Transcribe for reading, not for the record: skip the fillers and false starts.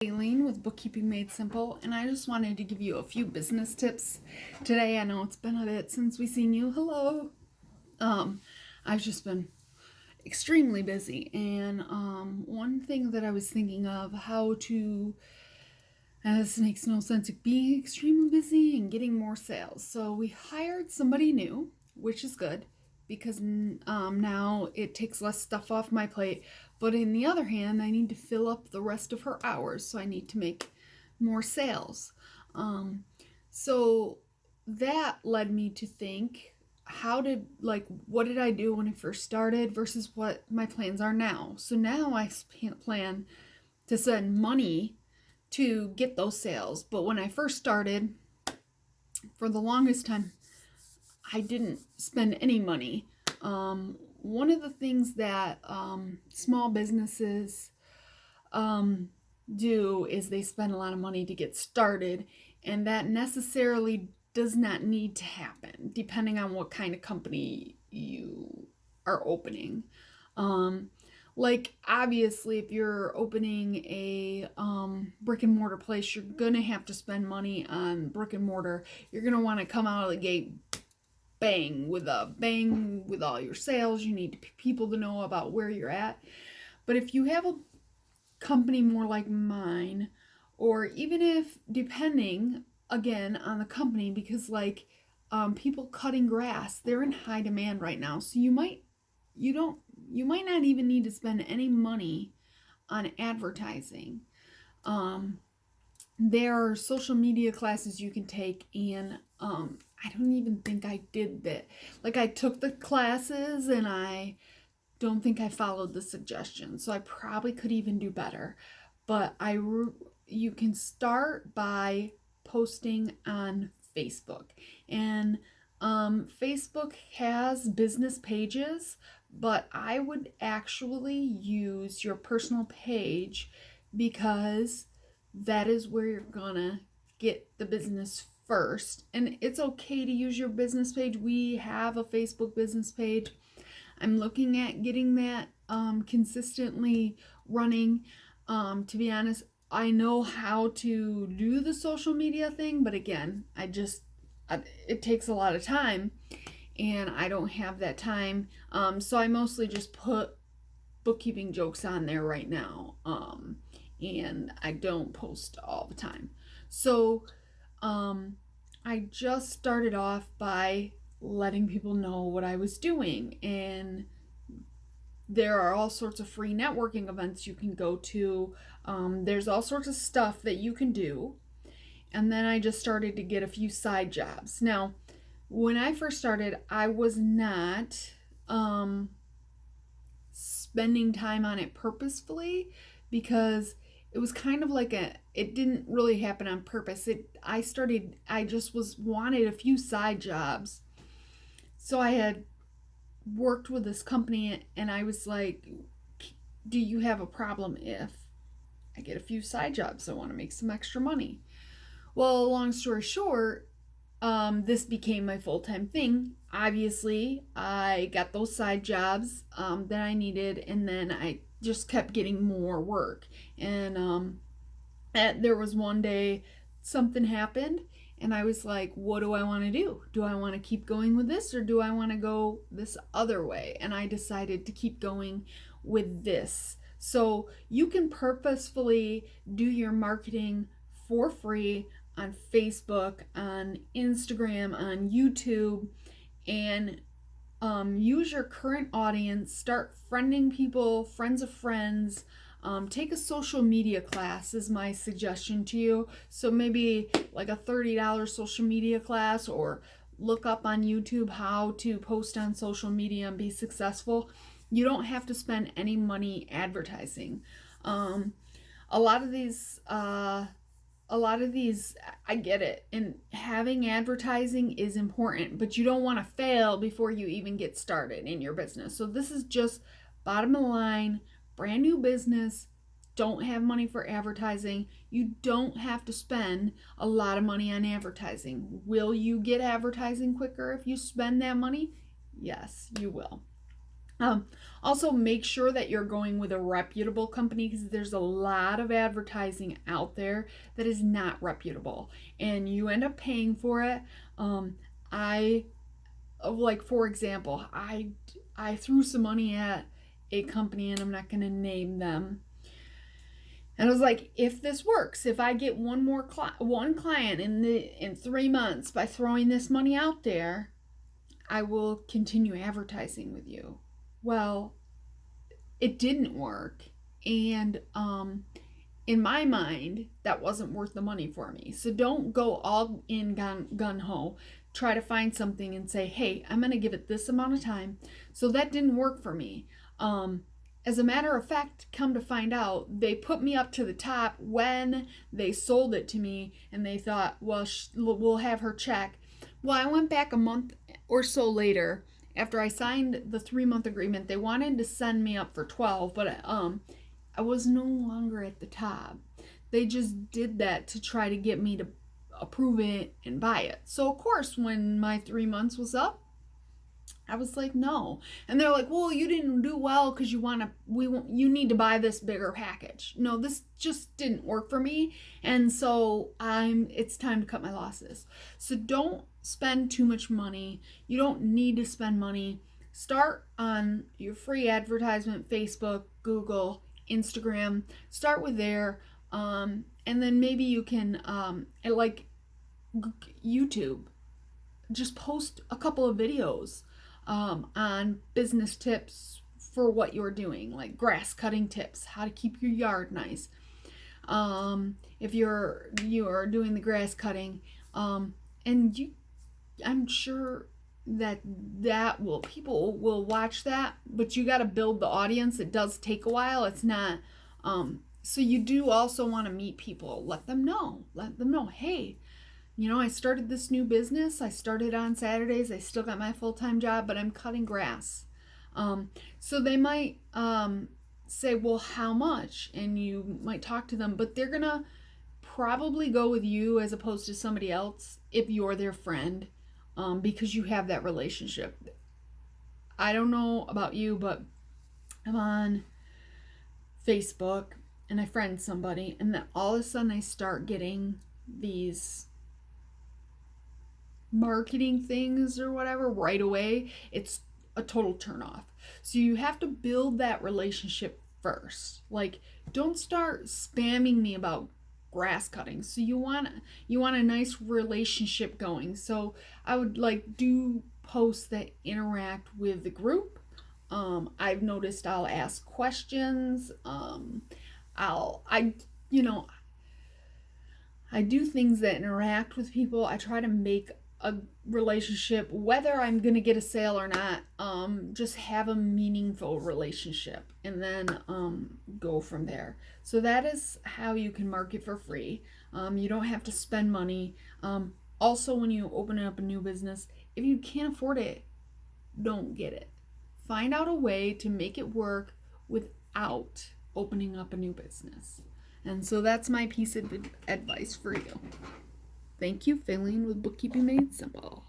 Aileen with Bookkeeping Made Simple, and I just wanted to give you a few business tips today. I know it's been a bit since we've seen you. Hello. Um, I've just been extremely busy, and one thing that I was thinking of how to, and this makes no sense, being extremely busy and getting more sales. So we hired somebody new, which is good because now it takes less stuff off my plate. But in the other hand, I need to fill up the rest of her hours, so I need to make more sales. So that led me to think, what did I do when I first started versus what my plans are now? So now I plan to spend money to get those sales. But when I first started, for the longest time, I didn't spend any money. One of the things that small businesses do is they spend a lot of money to get started, and that necessarily does not need to happen depending on what kind of company you are opening. Like, obviously, if you're opening a brick and mortar place, you're gonna have to spend money on brick and mortar. You're gonna want to come out of the gate bang with all your sales. You need people to know about where you're at. But if you have a company more like mine, or even if, depending again on the company, because people cutting grass, they're in high demand right now, so you might not even need to spend any money on advertising. There are social media classes you can take, and I don't even think I did that. Like, I took the classes and I don't think I followed the suggestions, so I probably could even do better. But you can start by posting on Facebook, and Facebook has business pages, but I would actually use your personal page because that is where you're gonna get the business first. And it's okay to use your business page. We have a Facebook business page. I'm looking at getting that consistently running. To be honest, I know how to do the social media thing, but again, it takes a lot of time, and I don't have that time. So I mostly just put bookkeeping jokes on there right now, and I don't post all the time. So I just started off by letting people know what I was doing, and there are all sorts of free networking events you can go to. There's all sorts of stuff that you can do. And then I just started to get a few side jobs. Now, when I first started, I was not spending time on it purposefully, because it was kind of it didn't really happen on purpose. I just wanted a few side jobs. So I had worked with this company, and I was like, do you have a problem if I get a few side jobs? I want to make some extra money. Well, long story short, this became my full-time thing. Obviously, I got those side jobs that I needed, and then I just kept getting more work. And there was one day something happened, and I was like, what do I want to do? Do I want to keep going with this, or do I want to go this other way? And I decided to keep going with this. So you can purposefully do your marketing for free on Facebook, on Instagram, on YouTube, and use your current audience. Start friending people, friends of friends. Take a social media class is my suggestion to you. So maybe like a $30 social media class, or look up on YouTube how to post on social media and be successful. You don't have to spend any money advertising. A lot of these, I get it, and having advertising is important, but you don't want to fail before you even get started in your business. So this is just bottom of the line, brand new business, don't have money for advertising. You don't have to spend a lot of money on advertising. Will you get advertising quicker if you spend that money? Yes, you will. Um, Also, make sure that you're going with a reputable company because there's a lot of advertising out there that is not reputable, and you end up paying for it. I like for example, I threw some money at a company, and I'm not going to name them. And I was like, if this works, if I get one client in 3 months by throwing this money out there, I will continue advertising with you. Well, it didn't work, and in my mind, that wasn't worth the money for me. So don't go all in gun ho. Try to find something and say, hey, I'm going to give it this amount of time. So that didn't work for me. As a matter of fact, come to find out, they put me up to the top when they sold it to me, and they thought, well, we'll have her check. Well, I went back a month or so later after I signed the 3 month agreement. They wanted to send me up for 12, but I was no longer at the top. They just did that to try to get me to approve it and buy it. So of course, when my 3 months was up, I was like, no. And they're like, well, you didn't do well because you need to buy this bigger package. No, this just didn't work for me. And so it's time to cut my losses. So don't spend too much money. You don't need to spend money. Start on your free advertisement, Facebook, Google, Instagram. Start with there. And then maybe you can, like YouTube, just post a couple of videos on business tips for what you're doing, like grass cutting tips, how to keep your yard nice. If you're doing the grass cutting, and I'm sure that people will watch that, but you got to build the audience. It does take a while. It's not. So you do also want to meet people. Let them know. Hey, I started this new business. I started on Saturdays. I still got my full-time job, but I'm cutting grass. So they might say, well, how much? And you might talk to them, but they're going to probably go with you as opposed to somebody else if you're their friend, because you have that relationship. I don't know about you, but I'm on Facebook and I friend somebody, and then all of a sudden I start getting these marketing things or whatever right away. It's a total turnoff. So you have to build that relationship first. Like, don't start spamming me about grass cutting. So you want a nice relationship going. So I would do posts that interact with the group. I've noticed I'll ask questions. I do things that interact with people. I try to make a relationship, whether I'm gonna get a sale or not. Just have a meaningful relationship, and then go from there. So that is how you can market for free. You don't have to spend money. Also, when you open up a new business, if you can't afford it, don't get it. Find out a way to make it work without opening up a new business. And so that's my piece of advice for you. Thank you. Failing with Bookkeeping Made Simple.